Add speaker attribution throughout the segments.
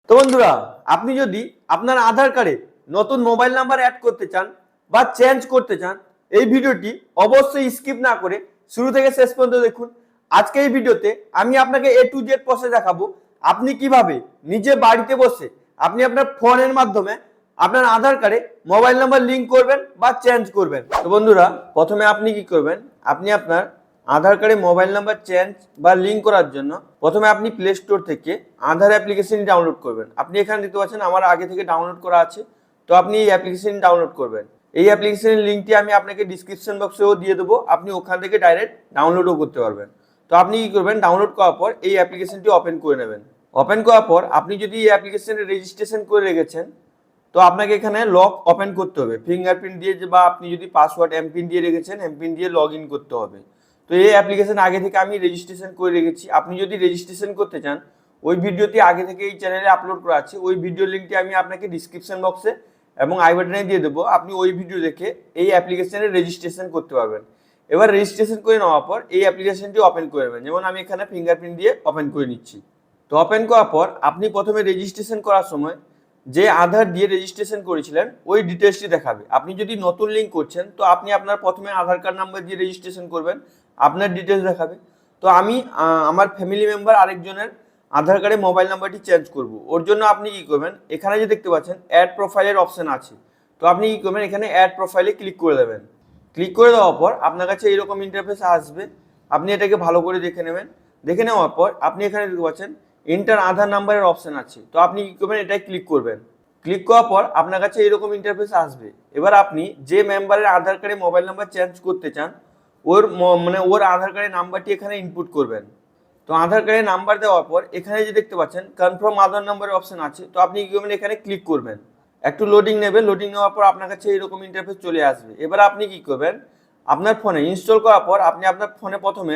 Speaker 1: তো বন্ধুরা, আপনি যদি আপনার আধার কার্ডে নতুন মোবাইল নাম্বার অ্যাড করতে চান বা চেঞ্জ করতে চান, এই ভিডিওটি অবশ্যই স্কিপ না করে শুরু থেকে শেষ পর্যন্ত দেখুন। আজকে এই ভিডিওতে আমি আপনাকে A to Z প্রসেস দেখাবো আপনি কিভাবে নিজে বাড়িতে বসে আপনি আপনার ফোনের মাধ্যমে আপনার আধার কার্ডে মোবাইল নাম্বার লিংক করবেন বা চেঞ্জ করবেন। তো বন্ধুরা, প্রথমে আপনি কি করবেন, আপনি আপনার আধার কার্ডে মোবাইল নাম্বার চেঞ্জ বা লিঙ্ক করার জন্য প্রথমে আপনি প্লে স্টোর থেকে আধার অ্যাপ্লিকেশন ডাউনলোড করবেন। আপনি এখানে দেখতে পাচ্ছেন আমার আগে থেকে ডাউনলোড করা আছে, তো আপনি এই অ্যাপ্লিকেশন ডাউনলোড করবেন। এই অ্যাপ্লিকেশনের লিঙ্কটি আমি আপনাকে ডিসক্রিপশন বক্সেও দিয়ে দেবো, আপনি ওখান থেকে ডাইরেক্ট ডাউনলোডও করতে পারবেন। তো আপনি কি করবেন, ডাউনলোড করার পর এই অ্যাপ্লিকেশনটি ওপেন করে নেবেন। ওপেন করার পর আপনি যদি এই অ্যাপ্লিকেশনে রেজিস্ট্রেশন করে রেখেছেন, তো আপনাকে এখানে লক ওপেন করতে হবে ফিঙ্গারপ্রিন্ট দিয়ে, বা আপনি যদি পাসওয়ার্ড এমপিন দিয়ে রেখেছেন এমপিন দিয়ে লগ ইন করতে হবে। তো এই অ্যাপ্লিকেশন আগে থেকে আমি রেজিস্ট্রেশন করে রেখেছি। আপনি যদি রেজিস্ট্রেশন করতে চান, ওই ভিডিওটি আগে থেকে এই চ্যানেলে আপলোড করা আছে, ওই ভিডিও লিঙ্কটি আমি আপনাকে ডিসক্রিপশন বক্সে এবং আই বাটনে দিয়ে দেবো। আপনি ওই ভিডিও দেখে এই অ্যাপ্লিকেশনে রেজিস্ট্রেশন করতে পারবেন। এবার রেজিস্ট্রেশন করে নেওয়ার পর এই অ্যাপ্লিকেশনটি ওপেন করে নেবেন। যেমন আমি এখানে ফিঙ্গারপ্রিন্ট দিয়ে ওপেন করে নিচ্ছি। তো ওপেন করার পর আপনি প্রথমে রেজিস্ট্রেশন করার সময় যে আধার দিয়ে রেজিস্ট্রেশন করেছিলেন ওই ডিটেলসটি দেখাবে। আপনি যদি নতুন লিঙ্ক করছেন, তো আপনি আপনার প্রথমে আধার কার্ড নাম্বার দিয়ে রেজিস্ট্রেশন করবেন, আপনার ডিটেলস দেখাবে। তো আমি আমার ফ্যামিলি মেম্বার আরেকজনের আধার কার্ডে মোবাইল নাম্বারটি চেঞ্জ করব, ওর জন্য আপনি কি করবেন, এখানে যে দেখতে পাচ্ছেন অ্যাড প্রোফাইলের অপশন আছে, তো আপনি কি করবেন, এখানে অ্যাড প্রোফাইলে ক্লিক করে দেবেন। ক্লিক করে দেওয়ার পর আপনার কাছে এইরকম ইন্টারফেস আসবে। আপনি এটাকে ভালো করে দেখে নেবেন। দেখে নেওয়ার পর আপনি এখানে দেখতে পাচ্ছেন এন্টার আধার নাম্বারের অপশন আছে, তো আপনি কি করবেন, এটাই ক্লিক করবেন। ক্লিক করার পর আপনার কাছে এরকম ইন্টারফেস আসবে। এবার আপনি যে মেম্বারের আধার কার্ডে মোবাইল নাম্বার চেঞ্জ করতে চান, ওর আধার কার্ডের নাম্বারটি এখানে ইনপুট করবেন। তো আধার কার্ডের নাম্বার দেওয়ার পর এখানে যে দেখতে পাচ্ছেন কনফার্ম আধার নাম্বারের অপশন আছে, তো আপনি কি করবেন, এখানে ক্লিক করবেন। একটু লোডিং নেবে, লোডিং নেওয়ার পর আপনার কাছে এরকম ইন্টারফেস চলে আসবে। এবার আপনি কি করবেন, আপনার ফোনে ইনস্টল করার পর আপনি আপনার ফোনে প্রথমে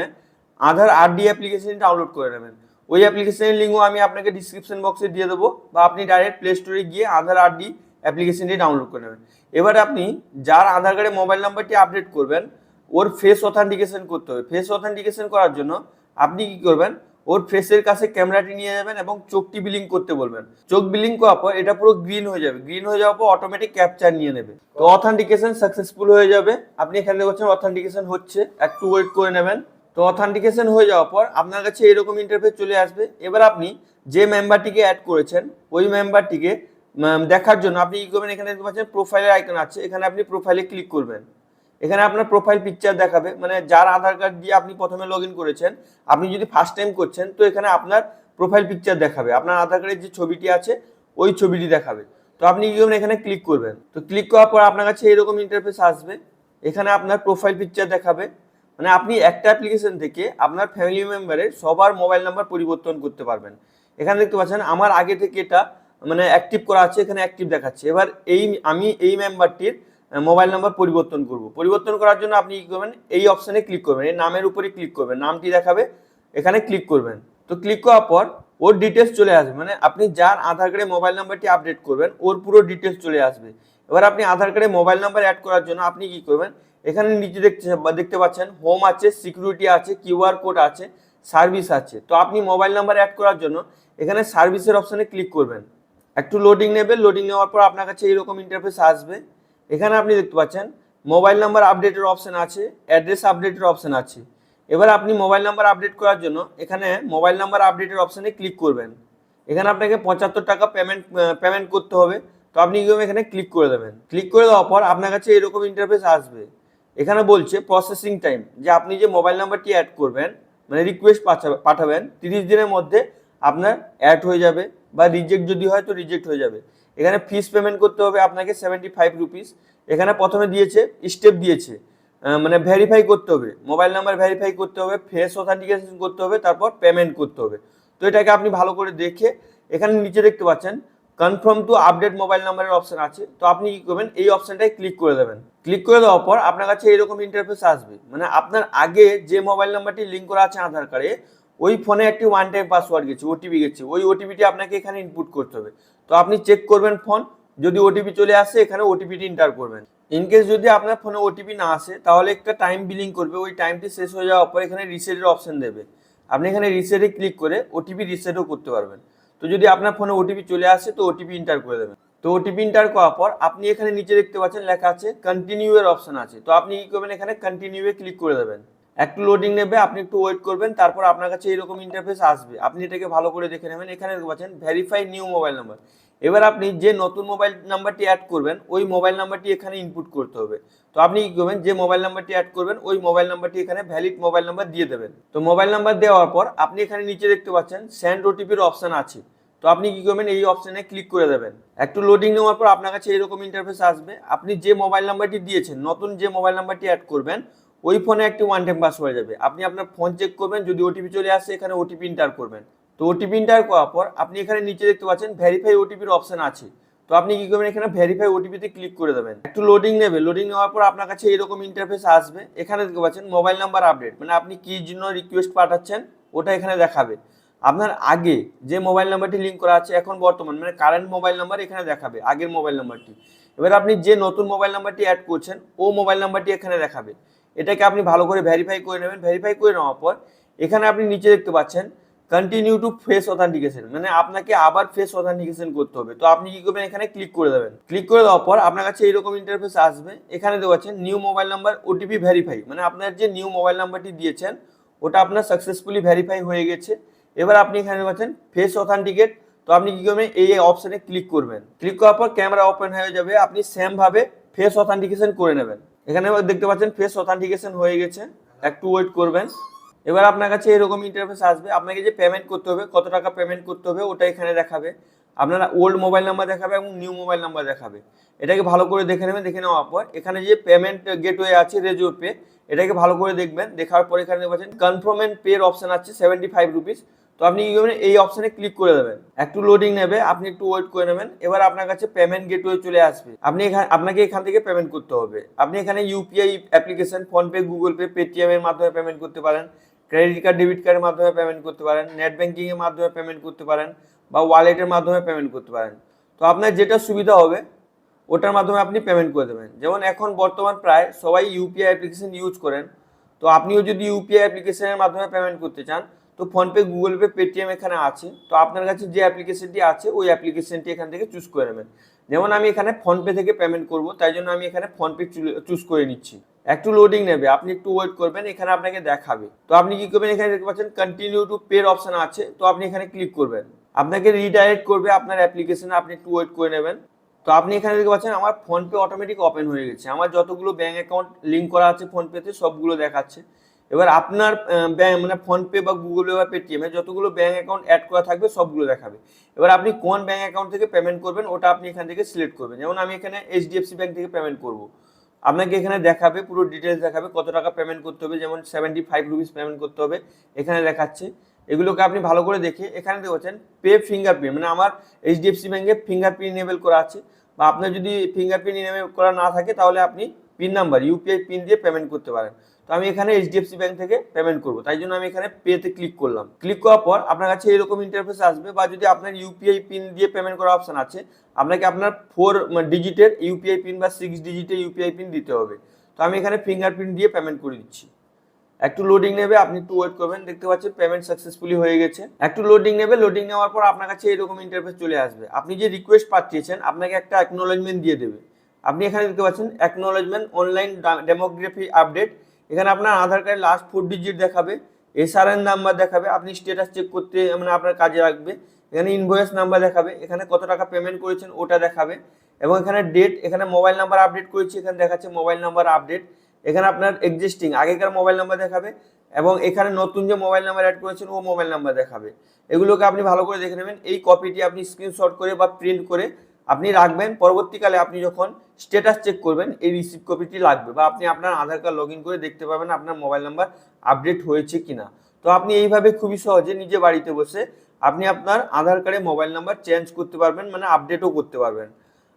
Speaker 1: আধার আরডি অ্যাপ্লিকেশন ডাউনলোড করে নেবেন। ওই অ্যাপ্লিকেশনের লিঙ্কও আমি আপনাকে ডিসক্রিপশন বক্সে দিয়ে দেবো, বা আপনি ডাইরেক্ট প্লে স্টোরে গিয়ে আধার আরডি অ্যাপ্লিকেশনটি ডাউনলোড করে নেবেন। এবার আপনি যার আধার কার্ডে মোবাইল নাম্বারটি আপডেট করবেন, ওর ফেস অথেন্টিকেশন করতে হবে। ফেস অথেন্টিকেশন করার জন্য আপনি কি করবেন, ওর ফেসের কাছে ক্যামেরাটি নিয়ে যাবেন এবং চোখটি বিলিং করতে বলবেন। চোখ বিলিং করার পর এটা পুরো গ্রিন হয়ে যাবে। গ্রিন হয়ে যাওয়ার পর অটোমেটিক ক্যাপচার নিয়ে নেবে। তো অথেন্টিকেশন সাকসেসফুল হয়ে যাবে। আপনি এখানে দেখছেন অথেন্টিকেশন হচ্ছে, একটু ওয়েট করে নেবেন। তো অথেন্টিকেশন হয়ে যাওয়ার পর আপনার কাছে এরকম ইন্টারফেস চলে আসবে। এবার আপনি যে মেম্বারটিকে অ্যাড করেছেন ওই মেম্বারটিকে দেখার জন্য আপনি কি করবেন, এখানে দেখতে পাচ্ছেন প্রোফাইলের আইকন আছে, এখানে আপনি প্রোফাইলে ক্লিক করবেন। এখানে আপনার প্রোফাইল পিকচার দেখাবে, মানে যার আধার কার্ড দিয়ে আপনি প্রথমে লগ ইন করেছেন, আপনি যদি ফার্স্ট টাইম করছেন, তো এখানে আপনার প্রোফাইল পিকচার দেখাবে, আপনার আধার কার্ডের যে ছবিটি আছে ওই ছবিটি দেখাবে। তো আপনি কি করবেন, এখানে ক্লিক করবেন। তো ক্লিক করার পর আপনার কাছে এরকম ইন্টারফেস আসবে। এখানে আপনার প্রোফাইল পিকচার দেখাবে, মানে আপনি একটা অ্যাপ্লিকেশন থেকে আপনার ফ্যামিলি মেম্বারের সবার মোবাইল নাম্বার পরিবর্তন করতে পারবেন। এখানে দেখতে পাচ্ছেন আমার আগে থেকে এটা মানে অ্যাক্টিভ করা আছে, এখানে অ্যাক্টিভ দেখাচ্ছে। এবার আমি এই মেম্বারটির মোবাইল নাম্বার পরিবর্তন করব। পরিবর্তন করার জন্য আপনি কি করবেন, এই অপশানে ক্লিক করবেন, এই নামের উপরে ক্লিক করবেন, নামটি দেখাবে, এখানে ক্লিক করবেন। তো ক্লিক করার পর ওর ডিটেলস চলে আসবে, মানে আপনি যার আধার কার্ডে মোবাইল নাম্বারটি আপডেট করবেন ওর পুরো ডিটেলস চলে আসবে। এবার আপনি আধার কার্ডে মোবাইল নাম্বার অ্যাড করার জন্য আপনি কি করবেন, এখানে নিচে দেখতে পাচ্ছেন হোম আছে, সিকিউরিটি আছে, কিউআর কোড আছে, সার্ভিস আছে। তো আপনি মোবাইল নাম্বার অ্যাড করার জন্য এখানে সার্ভিসের অপশানে ক্লিক করবেন। একটু লোডিং নেবে, লোডিং নেওয়ার পর আপনার কাছে এইরকম ইন্টারফেস আসবে। এখানে আপনি দেখতে পাচ্ছেন মোবাইল নাম্বার আপডেটের অপশন আছে, অ্যাড্রেস আপডেটের অপশন আছে। এবার আপনি মোবাইল নাম্বার আপডেট করার জন্য এখানে মোবাইল নাম্বার আপডেটের অপশানে ক্লিক করবেন। এখানে আপনাকে 75 টাকা পেমেন্ট করতে হবে। তো আপনি এখানে ক্লিক করে দেবেন। ক্লিক করে দেওয়ার পর আপনার কাছে এরকম ইন্টারফেস আসবে। এখানে বলছে প্রসেসিং টাইম, যে আপনি যে মোবাইল নাম্বারটি অ্যাড করবেন, মানে রিকোয়েস্ট পাঠাবেন, 30 দিনের মধ্যে আপনার অ্যাড হয়ে যাবে, বা রিজেক্ট যদি হয় তো রিজেক্ট হয়ে যাবে। এখানে ফিস পেমেন্ট করতে হবে আপনাকে 75 রুপিস। এখানে প্রথমে দিয়েছে স্টেপ দিয়েছে, মানে ভেরিফাই করতে হবে, মোবাইল নাম্বার ভেরিফাই করতে হবে, ফেস অথেন্টিকেশন করতে হবে, তারপর পেমেন্ট করতে হবে। তো এটাকে আপনি ভালো করে দেখে এখানে নিচে দেখতে পাচ্ছেন কনফার্ম টু আপডেট মোবাইল নাম্বারের অপশন আছে, তো আপনি কি করবেন, এই অপশনটায় ক্লিক করে দেবেন। ক্লিক করে দেওয়ার পর আপনার কাছে এরকম ইন্টারফেস আসবে, মানে আপনার আগে যে মোবাইল নাম্বারটি লিঙ্ক করা আছে আধার কার্ডে ওই ফোনে একটি ওয়ান টাইম পাসওয়ার্ড গেছে, ওটিপি গেছে, ওই ওটিপিটি আপনাকে এখানে ইনপুট করতে হবে। তো আপনি চেক করবেন ফোন, যদি ওটিপি চলে আসে এখানে ওটিপিটি এন্টার করবেন। ইনকেস যদি আপনার ফোনে ওটিপি না আসে তাহলে একটা টাইম বিলিং করবে, ওই টাইমটি শেষ হয়ে যাওয়ার পর এখানে রিসেটের অপশন দেবে। আপনি এখানে রিসেটে ক্লিক করে ওটিপি রিসেটও করতে পারবেন। তো তো যদি আপনার ফোনে ওটিপি চলে আসে তো ওটিপি এন্টার করে দেবেন। তো ওটিপি এন্টার করার পর আপনি এখানে নিচে দেখতে পাচ্ছেন লেখা আছে কন্টিনিউ এর অপশন আছে। তো আপনি কি করবেন, এখানে কন্টিনিউ এ ক্লিক করে দেবেন। একটু লোডিং নেবে, আপনি একটু ওয়েট করবেন, তারপর আপনার কাছে এরকম ইন্টারফেস আসবে। আপনি এটাকে ভালো করে দেখে নেবেন। এখানে দেখতে পাচ্ছেন ভেরিফাই নিউ মোবাইল নাম্বার। এবার আপনি যে নতুন মোবাইল নাম্বারটি অ্যাড করবেন ওই মোবাইল নাম্বারটি এখানে ইনপুট করতে হবে। তো আপনি কি করবেন, যে মোবাইল নাম্বারটি অ্যাড করবেন ওই মোবাইল নাম্বারটি এখানে ভ্যালিড মোবাইল নাম্বার দিয়ে দেবেন। তো মোবাইল নাম্বার দেওয়ার পর আপনি এখানে নিচে দেখতে পাচ্ছেন সেন্ড ওটিপির অপশন আছে। তো আপনি কি করবেন, এই অপশনে ক্লিক করে দেবেন। একটু লোডিং নেওয়ার পর আপনার কাছে এরকম ইন্টারফেস আসবে। আপনি যে মোবাইল নাম্বারটি দিয়েছেন, নতুন যে মোবাইল নাম্বারটি অ্যাড করবেন ওই ফোনে একটি ওয়ান টাইম পাসওয়ার্ড যাবে। আপনি আপনার ফোন চেক করবেন, যদি ওটিপি চলে আসে এখানে ওটিপি এন্টার করবেন। তো ওটিপি এন্টার করার পর আপনি এখানে নিচে দেখতে পাচ্ছেন ভেরিফাই ওটিপির অপশন আছে। তো আপনি কি করবেন, এখানে ভেরিফাই ওটিপিতে ক্লিক করে দেবেন। একটু লোডিং নেবে, লোডিং নেওয়ার পর আপনার কাছে এরকম ইন্টারফেস আসবে। এখানে দেখতে পাচ্ছেন মোবাইল নাম্বার আপডেট, মানে আপনি কি জন্য রিকোয়েস্ট পাঠাচ্ছেন ওটা এখানে দেখাবে। আপনার আগে যে মোবাইল নাম্বারটি লিঙ্ক করা আছে এখন বর্তমান মানে কারেন্ট মোবাইল নাম্বার এখানে দেখাবে, আগের মোবাইল নাম্বারটি। এবার আপনি যে নতুন মোবাইল নাম্বারটি অ্যাড করছেন ও মোবাইল নাম্বারটি এখানে দেখাবে। এটাকে আপনি ভালো করে ভেরিফাই করে নেবেন। ভেরিফাই করে নেওয়ার পর এখানে আপনি নিচে দেখতে পাচ্ছেন কন্টিনিউ টু ফেস অথেন্টিকেশন, মানে আপনাকে আবার ফেস অথেন্টিকেশন করতে হবে। তো আপনি কি করবেন, এখানে ক্লিক করে দেবেন। ক্লিক করে দেওয়ার পর আপনার কাছে এইরকম ইন্টারফেস আসবে। এখানে দেখতে পাচ্ছেন new mobile number OTP verify, মানে আপনার যে নিউ মোবাইল নাম্বারটি দিয়েছেন ওটা আপনার সাকসেসফুলি ভেরিফাই হয়ে গেছে। এবার আপনি এখানে পাচ্ছেন ফেস অথেন্টিকেট। তো আপনি কি করবেন, এই অপশনে ক্লিক করবেন। ক্লিক করার পর ক্যামেরা ওপেন হয়ে যাবে। আপনি সেম ভাবে ফেস অথেন্টিকেশন করে নেবেন। এখানে দেখতে পাচ্ছেন ফেস অথেন্টিকেশন হয়ে গেছে। একটু ওয়েট করবেন। এবার আপনার কাছে এরকম ইন্টারফেস আসবে। আপনাকে যে পেমেন্ট করতে হবে, কত টাকা পেমেন্ট করতে হবে ওটা এখানে দেখাবে। আপনার ওল্ড মোবাইল নাম্বার দেখাবে এবং নিউ মোবাইল নাম্বার দেখাবে। এটাকে ভালো করে দেখে নেবেন। দেখে নেওয়ার পর এখানে যে পেমেন্ট গেটওয়ে আছে রেজিও পে, এটাকে ভালো করে দেখবেন। দেখার পর এখানে দেখবেন কনফার্ম এন্ড পে এর অপশন আছে 75 রুপিস। তো আপনি কি করবেন, এই অপশনে ক্লিক করে দেবেন। একটু লোডিং নেবে, আপনি একটু ওয়েট করে নেবেন। এবার আপনার কাছে পেমেন্ট গেটওয়ে চলে আসবে। আপনাকে এখান থেকে পেমেন্ট করতে হবে। আপনি এখানে UPI application, PhonePe, Google pay, Paytm এর মাধ্যমে পেমেন্ট করতে পারেন, ক্রেডিট কার্ড, ডেবিট কার্ডের মাধ্যমে পেমেন্ট করতে পারেন, নেট ব্যাংকিং এর মাধ্যমে পেমেন্ট করতে পারেন বা ওয়ালেটের মাধ্যমে পেমেন্ট করতে পারেন। তো আপনার যেটা সুবিধা হবে ওটার মাধ্যমে আপনি পেমেন্ট করে দেবেন। যেমন এখন বর্তমান প্রায় সবাই ইউপিআই অ্যাপ্লিকেশন ইউজ করেন। তো আপনিও যদি ইউপিআই অ্যাপ্লিকেশনের মাধ্যমে পেমেন্ট করতে চান তো ফোনপে, গুগল পে, পেটিএম এখানে আছে। তো আপনার কাছে যে অ্যাপ্লিকেশনটি আছে ওই অ্যাপ্লিকেশনটি এখান থেকে চুজ করে নেবেন। যেমন আমি এখানে ফোনপে থেকে পেমেন্ট করব, তাই জন্য আমি এখানে ফোনপে চুজ করে নিচ্ছি। একটু লোডিং নেবে, আপনি একটু ওয়েট করবেন। এখানে আপনাকে দেখাবে। তো আপনি কি করবেন, এখানে দেখতে পাচ্ছেন কন্টিনিউ টু পে অপশন আছে। তো আপনি এখানে ক্লিক করবেন। আপনাকে রিডাইরেক্ট করবে আপনার অ্যাপ্লিকেশনে, আপনি একটু ওয়েট করে নেবেন। তো আপনি এখানে দেখতে পাচ্ছেন আমার ফোনপে অটোমেটিক ওপেন হয়ে গেছে। আমার যতগুলো ব্যাংক অ্যাকাউন্ট লিঙ্ক করা আছে ফোনপেতে সবগুলো দেখাচ্ছে। এবার আপনার মানে ফোনপে বা গুগল পে বা পেটিএম এ যতগুলো ব্যাংক অ্যাকাউন্ট অ্যাড করা থাকবে সবগুলো দেখাবে। এবার আপনি কোন ব্যাংক অ্যাকাউন্ট থেকে পেমেন্ট করবেন ওটা আপনি এখান থেকে সিলেক্ট করবেন। যেমন আমি এখানে এইচডিএফসি ব্যাংক থেকে পেমেন্ট করব। আপনাকে এখানে দেখাবে, পুরো ডিটেলস দেখাবে কত টাকা পেমেন্ট করতে হবে। যেমন 75 রুপিস পেমেন্ট করতে হবে এখানে দেখাচ্ছে। এগুলোকে আপনি ভালো করে দেখে এখানে দেখছেন পে ফিঙ্গারপ্রিন্ট, মানে আমার এইচডিএফসি ব্যাংকে ফিঙ্গারপ্রিন্ট এনেবল করা আছে। বা আপনার যদি ফিঙ্গারপ্রিন্ট এনেবল করা না থাকে তাহলে আপনি পিন নাম্বার, ইউপিআই পিন দিয়ে পেমেন্ট করতে পারেন। তো আমি এখানে এইচডিএফসি ব্যাংক থেকে পেমেন্ট করব, তাই জন্য আমি এখানে পেতে ক্লিক করলাম। ক্লিক করার পর আপনার কাছে এরকম ইন্টারফেস আসবে। বা যদি আপনার ইউপিআই পিন দিয়ে পেমেন্ট করার অপশন আছে, আপনাকে আপনার 4 ডিজিটের ইউপিআই পিন বা 6 ডিজিটের ইউপিআই পিন দিতে হবে। তো আমি এখানে ফিঙ্গারপ্রিন্ট দিয়ে পেমেন্ট করে দিচ্ছি। একটু লোডিং নেবে, আপনি একটু ওয়েট করবেন। দেখতে পাচ্ছেন পেমেন্ট সাকসেসফুলি হয়ে গেছে। একটু লোডিং নেবে, লোডিং নেওয়ার পর আপনার কাছে এরকম ইন্টারফেস চলে আসবে। আপনি যে রিকোয়েস্ট পাঠিয়েছেন আপনাকে একটা অ্যাকনোলেজমেন্ট দিয়ে দেবে। আপনি এখানে দেখতে পাচ্ছেন অ্যাকনোলেজমেন্ট অনলাইন ডেমোগ্রাফি আপডেট। এখানে আপনার আধার কার্ডের লাস্ট 4 ডিজিট দেখাবে, এসআরএন নাম্বার দেখাবে, আপনি স্ট্যাটাস চেক করতে মানে আপনার কাজে লাগবে। এখানে ইনভয়েস নাম্বার দেখাবে, এখানে কত টাকা পেমেন্ট করেছেন ওটা দেখাবে। এবং এখানে ডেট, এখানে মোবাইল নাম্বার আপডেট করেছি, এখানে দেখাচ্ছে মোবাইল নাম্বার আপডেট। এখানে আপনার এক্সিস্টিং আগেকার মোবাইল নাম্বার দেখাবে এবং এখানে নতুন যে মোবাইল নাম্বার অ্যাড করেছেন ও মোবাইল নাম্বার দেখাবে। এগুলোকে আপনি ভালো করে দেখে নেবেন। এই কপিটি আপনি স্ক্রিনশট করে বা প্রিন্ট করে আপনি রাখবেন। পরবর্তীকালে আপনি যখন স্ট্যাটাস চেক করবেন এই রিসিপ্ট কপিটি লাগবে, বা আপনি আপনার আধার কার্ড লগ ইন করে দেখতে পাবেন আপনার মোবাইল নাম্বার আপডেট হয়েছে কিনা। তো আপনি এইভাবে খুবই সহজে নিজে বাড়িতে বসে আপনি আপনার আধার কার্ডে মোবাইল নাম্বার চেঞ্জ করতে পারবেন, মানে আপডেটও করতে পারবেন।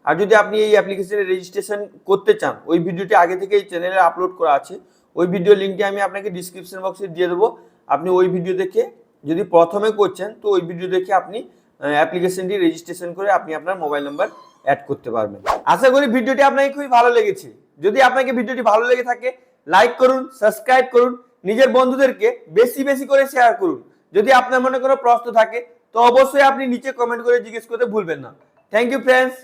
Speaker 1: আর যদি আপনি এই অ্যাপ্লিকেশনে রেজিস্ট্রেশন করতে চান, ওই ভিডিওটি আগে থেকে এই চ্যানেলে আপলোড করা আছে। ওই ভিডিও লিঙ্কটি আমি আপনাকে ডিসক্রিপশন বক্সে দিয়ে দেবো। আপনি ওই ভিডিও দেখে, যদি প্রথমে করছেন তো ওই ভিডিও দেখে আপনি অ্যাপ্লিকেশনটি রেজিস্ট্রেশন করে আপনি আপনার মোবাইল নাম্বার অ্যাড করতে পারবেন। আশা করি ভিডিওটি আপনাকে খুবই ভালো লেগেছে। যদি আপনাকে ভিডিওটি ভালো লেগে থাকে লাইক করুন, সাবস্ক্রাইব করুন, নিজের বন্ধুদেরকে বেশি বেশি করে শেয়ার করুন। যদি আপনার মনে কোনো প্রশ্ন থাকে তো অবশ্যই আপনি নিচে কমেন্ট করে জিজ্ঞেস করতে ভুলবেন না। Thank you friends.